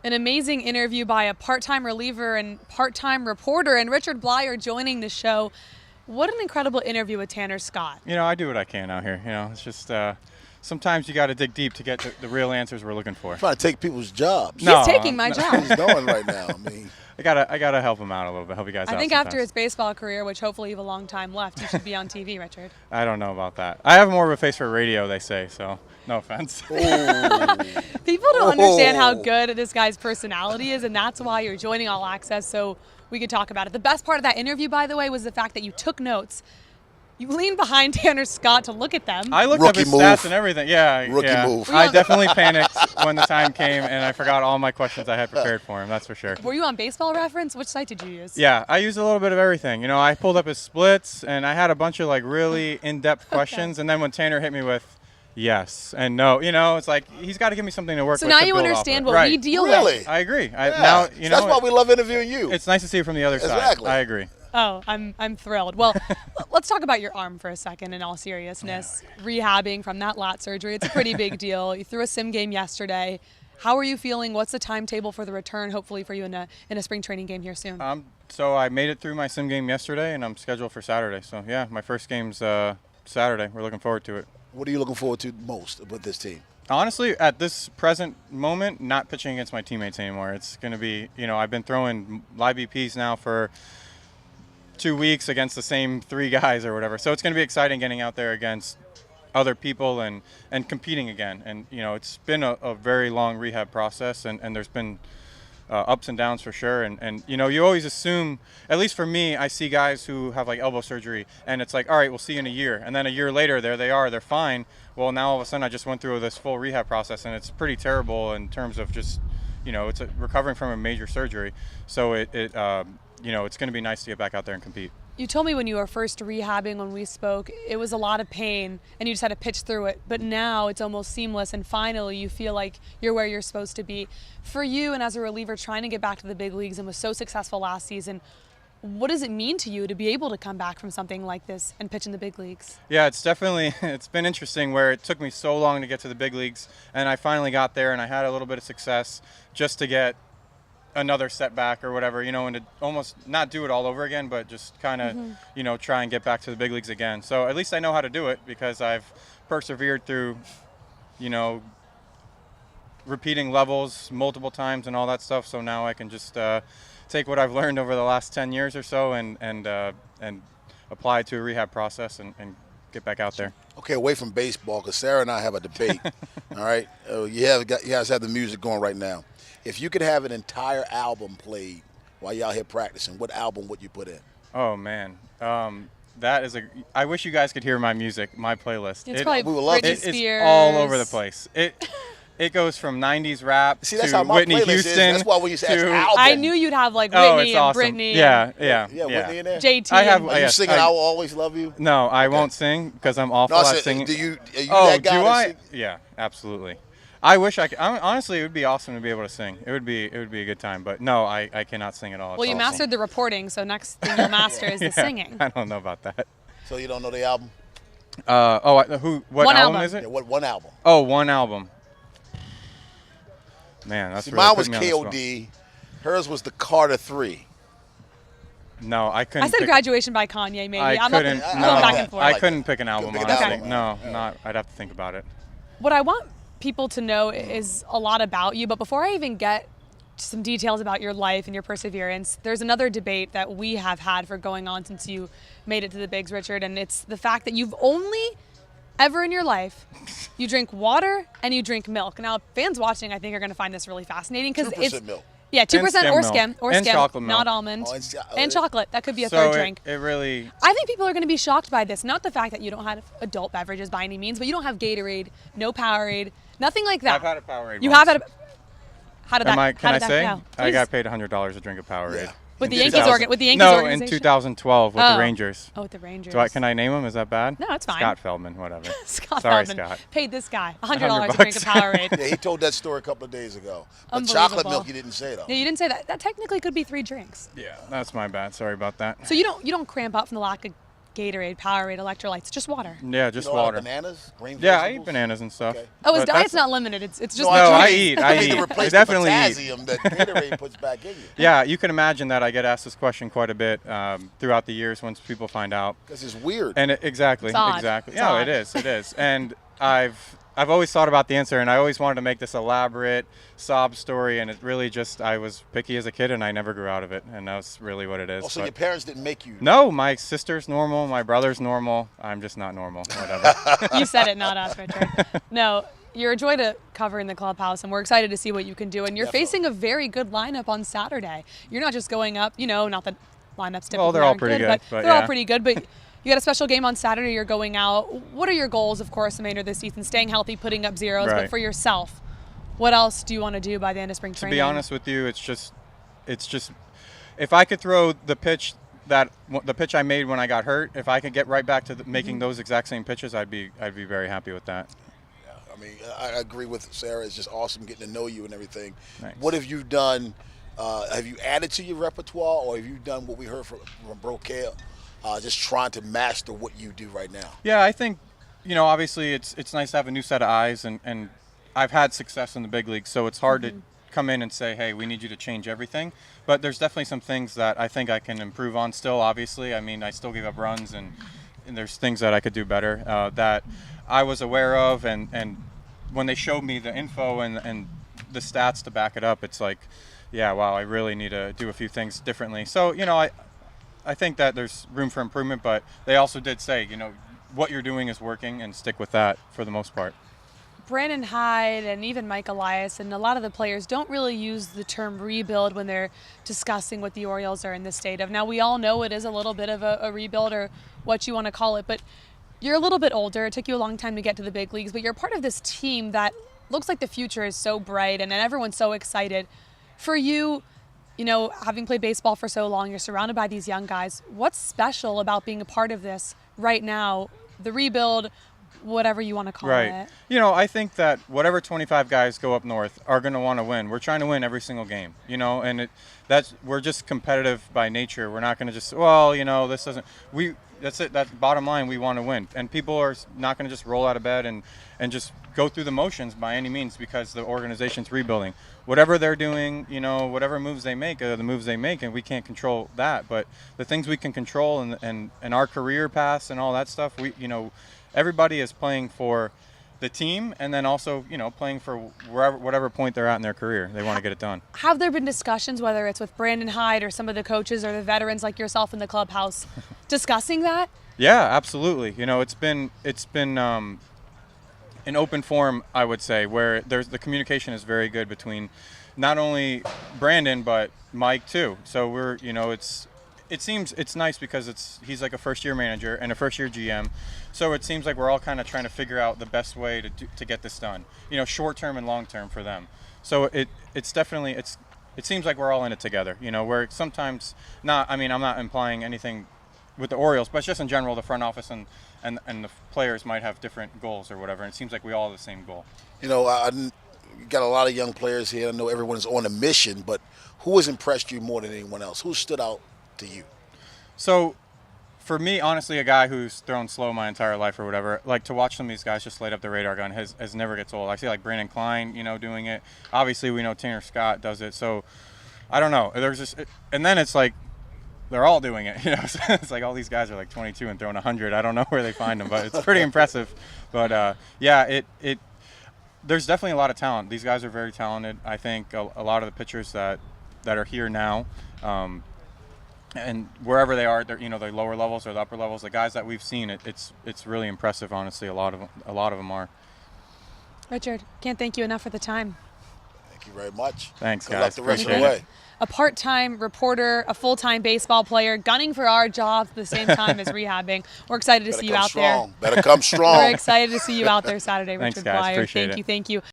An amazing interview by a part-time reliever and part-time reporter, and Richard Bleier joining the show. What an incredible interview with Tanner Scott. You know, I do what I can out here. You know, it's just sometimes you got to dig deep to get the real answers we're looking for. Trying to take people's jobs. He's taking my job. He's going right now. I mean, I gotta help him out a little bit. Help you guys out. I think sometimes. after his baseball career, which hopefully you have a long time left, you should be on TV, Richard. I don't know about that. I have more of a face for radio, they say. So no offense. People don't understand how good this guy's personality is, and that's why you're joining All Access, so we could talk about it. The best part of that interview, by the way, was the fact that you took notes. You leaned behind Tanner Scott to look at them. I looked up his stats and everything. Yeah, Rookie move. I definitely panicked when the time came, and I forgot all my questions I had prepared for him. That's for sure. Were you on Baseball Reference? Which site did you use? Yeah, I used a little bit of everything. You know, I pulled up his splits, and I had a bunch of like really in-depth questions. And then when Tanner hit me with yes and no, you know, it's like he's got to give me something to work so with. So now to you build understand off what of. we deal Really? with. I agree. Yeah. Now, you know, that's why we love interviewing you. It's nice to see it from the other side. Exactly. I agree. Oh, I'm thrilled. Well, let's talk about your arm for a second in all seriousness. Rehabbing from that lat surgery, it's a pretty big deal. You threw a sim game yesterday. How are you feeling? What's the timetable for the return, hopefully for you in a spring training game here soon? So I made it through my sim game yesterday, and I'm scheduled for Saturday. So, yeah, my first game's Saturday. We're looking forward to it. What are you looking forward to most with this team? Honestly, at this present moment, not pitching against my teammates anymore. It's going to be, you know, I've been throwing live BPs now for 2 weeks against the same 3 guys or whatever. So it's going to be exciting getting out there against other people and competing again. And, you know, it's been a very long rehab process, and there's been ups and downs for sure. And, you know, you always assume, at least for me, I see guys who have like elbow surgery and it's like, all right, we'll see you in a year. And then a year later, there they are, they're fine. Well, now all of a sudden I just went through this full rehab process, and it's pretty terrible in terms of just, you know, it's recovering from a major surgery. So you know, it's going to be nice to get back out there and compete. You told me when you were first rehabbing, when we spoke, it was a lot of pain and you just had to pitch through it. But now it's almost seamless, and finally you feel like you're where you're supposed to be. For you and as a reliever trying to get back to the big leagues and was so successful last season, what does it mean to you to be able to come back from something like this and pitch in the big leagues? Yeah, it's been interesting where it took me so long to get to the big leagues, and I finally got there and I had a little bit of success just to get another setback or whatever, you know, and to almost not do it all over again, but just kind of, you know, try and get back to the big leagues again. So at least I know how to do it because I've persevered through, you know, repeating levels multiple times and all that stuff. So now I can just take what I've learned over the last 10 years or so and apply it to a rehab process and get back out there. Okay, away from baseball, because Sara and I have a debate. All right, you guys have the music going right now. If you could have an entire album played while you're out here practicing, what album would you put in? Oh man, that is I wish you guys could hear my music, my playlist. It's probably we would love Britney it. Spears. It's all over the place. It goes from 90s rap See, that's to how my Whitney playlist Houston. is. That's why when you say to, album, I knew you'd have like oh, Whitney it's and awesome. Britney. Yeah, Whitney in there. JT. I have. Are you yes, singing "I Will Always Love You"? No, I won't sing because I'm awful No, I at said, singing. are you Oh, that guy do that I? sing? Yeah, absolutely. I wish I could. Honestly, it would be awesome to be able to sing. It would be a good time. But no, I cannot sing at all. Well, you mastered the reporting, so next thing you'll master is the singing. I don't know about that. So you don't know the album? What One album album. is it? Yeah, what one album? Oh, one album. Man, that's See, really mine put was me on the spot. KOD. Hers was the Carter 3. No, I couldn't. I said pick, Graduation by Kanye, maybe. I I'm couldn't. going No, back and forth. I couldn't pick an album. pick an Honestly, album. no, Yeah. not. I'd have to think about it. What I want people to know is a lot about you, but before I even get some details about your life and your perseverance, there's another debate that we have had for going on since you made it to the bigs, Richard, and it's the fact that you've only ever in your life you drink water and you drink milk. Now, fans watching, I think, are going to find this really fascinating because 2% it's milk. yeah, 2% skim or milk. skim or And skim, chocolate milk. not almond, Oh, and and chocolate. That could be a So third drink. it really. I think people are going to be shocked by this. Not the fact that you don't have adult beverages by any means, but you don't have Gatorade, no Powerade, nothing like that. I've had a Powerade. You once. have had a. How did that? Can how I did say? that go? I Please. got paid $100 to drink a Powerade. Yeah. With the In Yankees 2000. With the Yankees No, organization. in 2012 with Oh. the Rangers. Oh, with the Rangers. Can I name him? Is that bad? No, it's fine. Scott Feldman, whatever. Scott Sorry, Feldman Scott. paid this guy $100 to drink a $100. Powerade. Yeah, he told that story a couple of days ago. But Unbelievable. chocolate milk, you didn't say though. Yeah, you didn't say that. That technically could be 3 drinks. Yeah, that's my bad. Sorry about that. So you don't cramp up from the lack of Gatorade, Powerade, electrolytes, just water. Yeah, just You know, water. Bananas, green Yeah, I vegetables? eat bananas and stuff. Okay. Oh, his But diet's that's- not limited. It's just No, the I drinks. eat. I need to I replace definitely the eat. potassium that Gatorade puts back in you. Yeah, you can imagine that I get asked this question quite a bit throughout the years once people find out. Because it's weird. And exactly, It's odd. exactly. It's No, odd. it is. And I've always thought about the answer, and I always wanted to make this elaborate sob story, and it really just, I was picky as a kid, and I never grew out of it, and that's really what it is. Oh, so But- your parents didn't make you? No, my sister's normal, my brother's normal. I'm just not normal. Whatever. You said it, not us, Richard. No, you're a joy to cover in the clubhouse, and we're excited to see what you can do. And you're Definitely. facing a very good lineup on Saturday. You're not just going up, not that lineups typically Well, they're all aren't pretty good, but they're all yeah. pretty good. But you got a special game on Saturday. You're going out. What are your goals, of course, the remainder of this season? Staying healthy, putting up zeros. But Right. for yourself, what else do you want to do by the end of spring To training? be honest with you, it's just, if I could throw the pitch I made when I got hurt, if I could get right back to making those exact same pitches, I'd be very happy with that. I mean, I agree with Sarah. It's just awesome getting to know you and everything. Thanks. What have you done? Have you added to your repertoire, or have you done what we heard from Brocail, just trying to master what you do right now? Yeah, I think, obviously it's nice to have a new set of eyes, and I've had success in the big leagues, so it's hard to come in and say, hey, we need you to change everything. But there's definitely some things that I think I can improve on still, obviously. I mean, I still give up runs, and there's things that I could do better that I was aware of, and when they showed me the info and the stats to back it up, it's like, yeah, wow, I really need to do a few things differently. So, I think that there's room for improvement, but they also did say, what you're doing is working, and stick with that for the most part. Brandon Hyde and even Mike Elias and a lot of the players don't really use the term rebuild when they're discussing what the Orioles are in the state of. Now, we all know it is a little bit of a rebuild, or what you want to call it, but you're a little bit older. It took you a long time to get to the big leagues, but you're part of this team that looks like the future is so bright and everyone's so excited. For you, having played baseball for so long, you're surrounded by these young guys. What's special about being a part of this right now, the rebuild, whatever you want to call it? I think that whatever 25 guys go up north are going to want to win. We're trying to win every single game, and we're just competitive by nature. We're not going to just, this doesn't, that's it. That's bottom line. We want to win, and people are not going to just roll out of bed and just go through the motions by any means, because the organization's rebuilding. Whatever they're doing, whatever moves they make are the moves they make, and we can't control that. But the things we can control and our career paths and all that stuff, everybody is playing for the team, and then also, playing for whatever point they're at in their career. They want to get it done. Have there been discussions, whether it's with Brandon Hyde or some of the coaches or the veterans like yourself in the clubhouse, discussing that? Yeah, absolutely. It's been an open forum, I would say, where the communication is very good between not only Brandon but Mike too. So we're, it seems it's nice because he's like a first-year manager and a first-year GM. So it seems like we're all kind of trying to figure out the best way to get this done, short-term and long-term for them. So it's definitely, it seems like we're all in it together, where sometimes not, I'm not implying anything with the Orioles, but it's just in general, the front office and the players might have different goals or whatever. And it seems like we all have the same goal. I got a lot of young players here. I know everyone is on a mission, but who has impressed you more than anyone else? Who stood out to you? So, for me, honestly, a guy who's thrown slow my entire life or whatever, like to watch some of these guys just light up the radar gun has never gets old. I see like Brandon Klein, doing it. Obviously, we know Tanner Scott does it. So, I don't know. There's just, and then it's like they're all doing it. So it's like all these guys are like 22 and throwing 100. I don't know where they find them, but it's pretty impressive. But yeah, there's definitely a lot of talent. These guys are very talented. I think a lot of the pitchers that are here now. And wherever they are, they're, the lower levels or the upper levels, the guys that we've seen, it's really impressive. Honestly, a lot of them are. Richard, can't thank you enough for the time. Thank you very much. Thanks, Good guys. luck the rest of the Appreciate way. it. A part-time reporter, a full-time baseball player, gunning for our jobs at the same time as rehabbing. We're excited to see you out there. Better come strong. We're excited to see you out there Saturday, Thanks, Richard guys. Bleier. Appreciate it. Thank you.